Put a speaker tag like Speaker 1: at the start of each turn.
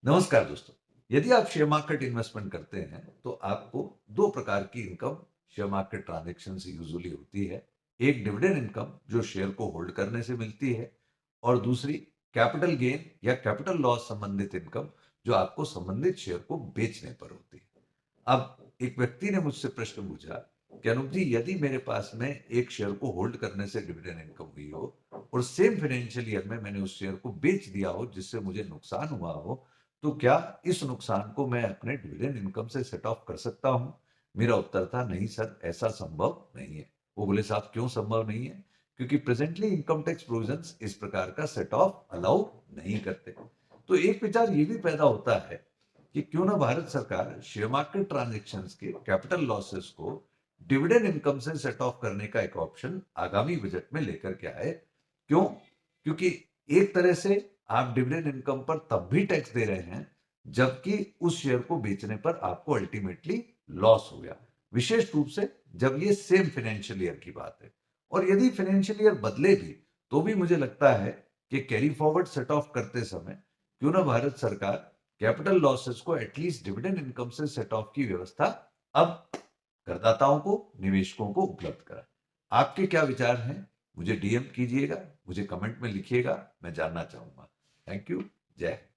Speaker 1: नमस्कार दोस्तों। यदि आप शेयर मार्केट इन्वेस्टमेंट करते हैं तो आपको दो प्रकार की इनकम शेयर मार्केट ट्रांजैक्शन से यूजुअली होती है। एक डिविडेंड इनकम जो शेयर को होल्ड करने से मिलती है और दूसरी कैपिटल गेन या कैपिटल लॉस संबंधित इनकम जो आपको संबंधित शेयर को बेचने पर होती है। अब एक व्यक्ति ने मुझसे प्रश्न पूछा कि अनूप जी, यदि मेरे पास में एक शेयर को होल्ड करने से डिविडेंड इनकम हुई हो और सेम फाइनेंशियल ईयर में मैंने उस शेयर को बेच दिया हो जिससे मुझे नुकसान हुआ हो, तो क्या इस नुकसान को मैं अपने डिविडेंड इनकम से सेट ऑफ कर सकता हूं? मेरा उत्तर था नहीं सर, ऐसा संभव नहीं है। वो बोले साहब क्यों संभव नहीं है? क्योंकि प्रेजेंटली इनकम टैक्स प्रोविजंस इस प्रकार का सेट ऑफ अलाउ नहीं करते। तो एक विचार ये भी पैदा होता है कि क्यों ना भारत सरकार शेयर मार्केट ट्रांजैक्शंस के कैपिटल लॉसेस को डिविडेंड इनकम से सेट ऑफ करने का एक ऑप्शन आगामी बजट में लेकर के आए। क्यों? क्योंकि एक तरह से आप डिविडेंड इनकम पर तब भी टैक्स दे रहे हैं जबकि उस शेयर को बेचने पर आपको अल्टीमेटली लॉस हो गया, विशेष रूप से जब ये सेम फाइनेंशियल ईयर की बात है। और यदि फाइनेंशियल ईयर बदले भी तो भी मुझे लगता है कि कैरी फॉरवर्ड सेट ऑफ करते समय क्यों ना भारत सरकार कैपिटल लॉसेस को एटलीस्ट डिविडेंड इनकम से सेट ऑफ की व्यवस्था अब करदाताओं को, निवेशकों को उपलब्ध कराए। आपके क्या विचार हैं? मुझे डीएम कीजिएगा, मुझे कमेंट में लिखिएगा, मैं जानना चाहूंगा। Thank you. जय हिंद।